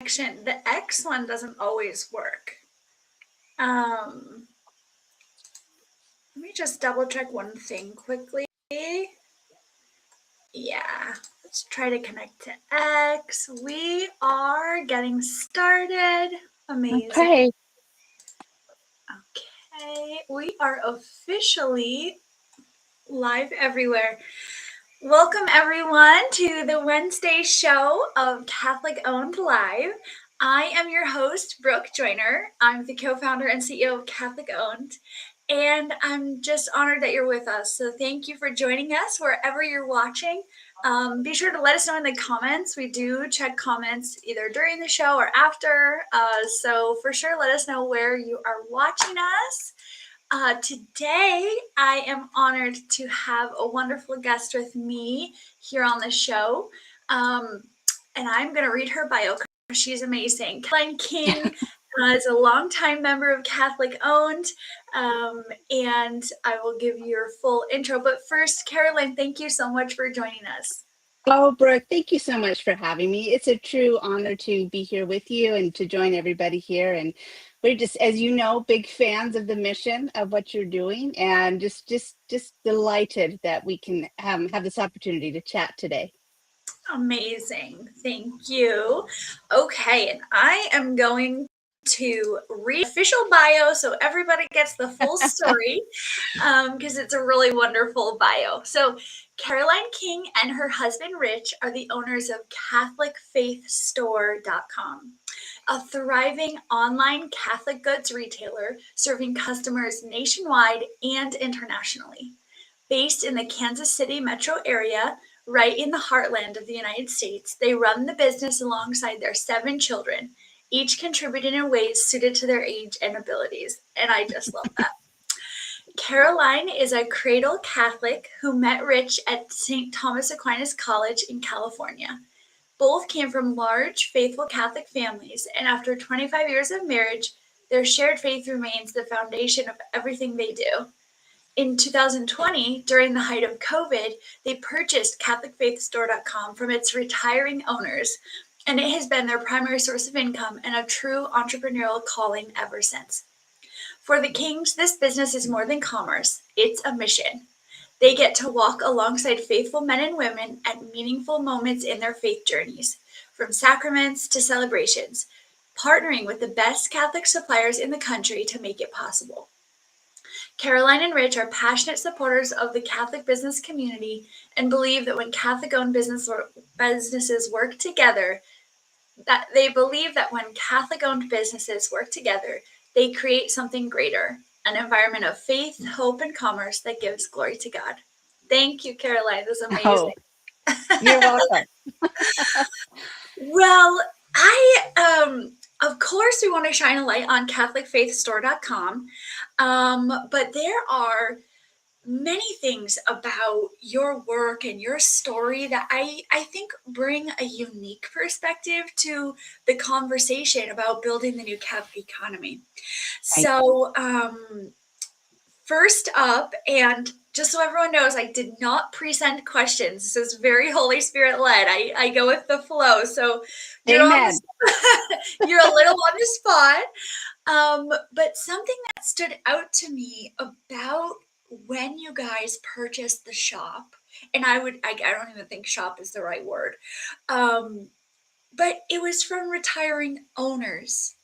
The X one doesn't always work. Let me just double check one thing quickly. Yeah, let's try to connect to X. We are getting started. Amazing. Okay. Okay, we are officially live everywhere. Welcome everyone to the Wednesday show of Catholic Owned Live. I am your host, Brooke Joyner. I'm the co-founder and CEO of Catholic Owned, and I'm just honored that you're with us. So thank you for joining us wherever you're watching. Be sure to let us know in the comments. We do check comments either during the show or after. So for sure, let us know where you are watching us. Today, I am honored to have a wonderful guest with me here on the show. And I'm going to read her bio because she's amazing. Caroline King is a longtime member of Catholic Owned, and I will give you your full intro. But first, Caroline, thank you so much for joining us. Oh, Brooke, thank you so much for having me. It's a true honor to be here with you and to join everybody here. And we're just, as you know, big fans of the mission of what you're doing, and just delighted that we can have this opportunity to chat today. Amazing. Thank you. Okay, and I am going to read official bio so everybody gets the full story because it's a really wonderful bio. So Caroline King and her husband Rich are the owners of CatholicFaithStore.com, a thriving online Catholic goods retailer serving customers nationwide and internationally. Based in the Kansas City metro area, right in the heartland of the United States, they run the business alongside their 7 children, each contributing in ways suited to their age and abilities. And I just love that. Caroline is a cradle Catholic who met Rich at St. Thomas Aquinas College in California. Both came from large, faithful Catholic families, and after 25 years of marriage, their shared faith remains the foundation of everything they do. In 2020, during the height of COVID, they purchased CatholicFaithStore.com from its retiring owners, and it has been their primary source of income and a true entrepreneurial calling ever since. For the Kings, this business is more than commerce, it's a mission. They get to walk alongside faithful men and women at meaningful moments in their faith journeys, from sacraments to celebrations, partnering with the best Catholic suppliers in the country to make it possible. Caroline and Rich are passionate supporters of the Catholic business community and believe that when Catholic-owned businesses work together, they create something greater, an environment of faith, hope, and commerce that gives glory to God. Thank you, Caroline. This is amazing. Oh, you're welcome. Well, of course, we want to shine a light on CatholicFaithStore.com, but there are many things about your work and your story that I think bring a unique perspective to the conversation about building the new Catholic economy. Right. So, first up, and just so everyone knows, I did not present questions. This is very Holy Spirit led. I go with the flow. So you're Amen. You're a little on the spot. But something that stood out to me about when you guys purchased the shop, and I don't even think shop is the right word, but it was from retiring owners.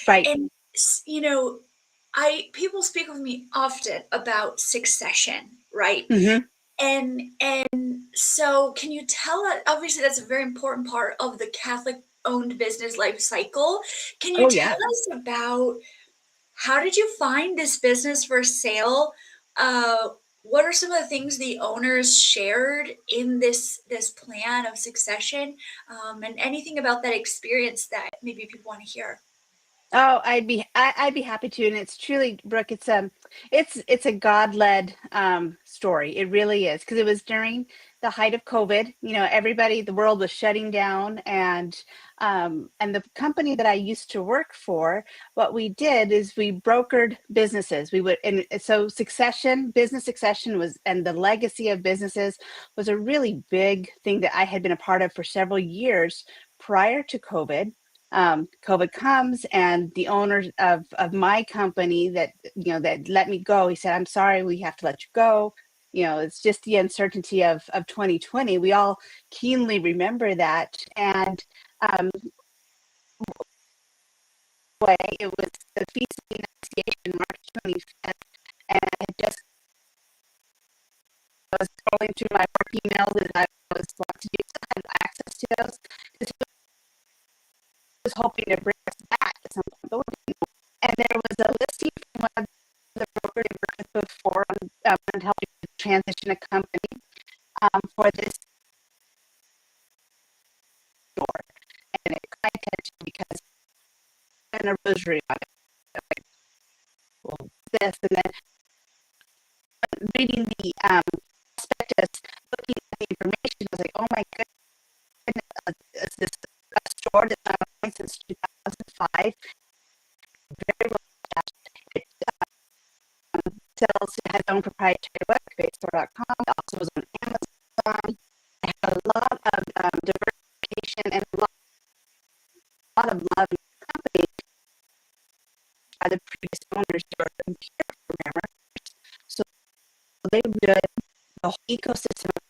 Right. And, people speak with me often about succession, right? Mm-hmm. And so can you tell us, obviously that's a very important part of the Catholic owned business life cycle. Can you tell us about how did you find this business for sale? What are some of the things the owners shared in this plan of succession, and anything about that experience that maybe people want to hear? Oh, I'd be happy to, and it's truly, Brooke. It's a God-led story. It really is, because it was during the height of COVID. The world was shutting down, and the company that I used to work for, what we did is we brokered businesses. And so business succession and the legacy of businesses was a really big thing that I had been a part of for several years prior to COVID. COVID comes, and the owners of my company that, that let me go, he said, "I'm sorry, we have to let you go." It's just the uncertainty of 2020. We all keenly remember that. And way it was the feast of the Annunciation, March 25th, and I had just was scrolling through my work emails, and I was wanting to do have access to those. Because he was hoping to bring us back at some point, but we didn't. And there was a listing from one of the brokers I worked with before on helping to transition a company for this store, and it caught my attention because and a rosary on it. Like, well, this, and then reading the prospectus, looking at the information, I was like, "Oh my goodness, is this a store that's been going since 2005? Very well established. It sells, it has its own proprietary website, store.com. It also was on Amazon. It had a lot of diversification and a lot of love in the company by the previous owners who were computer programmers. So they did the whole ecosystem of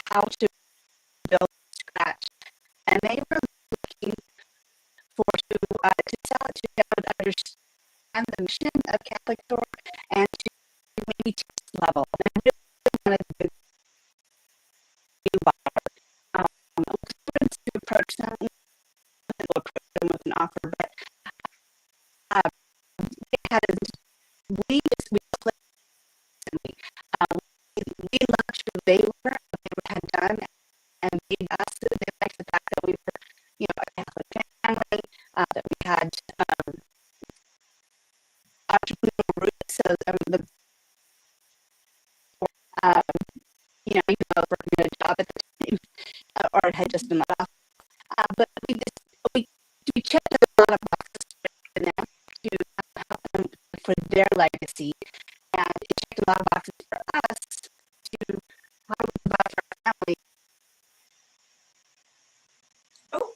how to build from scratch, and they were looking for to sell it to them, understand the mission of Catholic Store, and to maybe to this level. And I really wanted to be buyer. To approach them, we'll approach them with an offer, but they had we clicked, we loved who they were, what they had done, and made us. They liked the fact that we were, a Catholic family, that we had entrepreneurial roots. So even though I was working at a job at the time, or it had just been let off, but we checked a lot of boxes for them to help them for their legacy, and it checked a lot of boxes for us to how to provide for our family. Oh,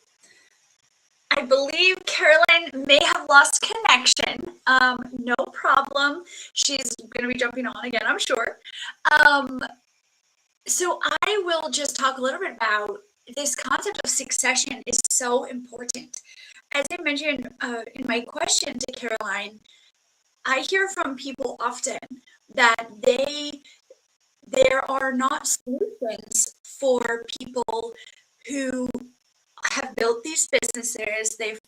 I believe Caroline may have lost connection. No problem. She's going to be jumping on again, I'm sure. So I will just talk a little bit about this concept of succession is so important. As I mentioned in my question to Caroline, I hear from people often that there are not solutions for people who have built these businesses. They've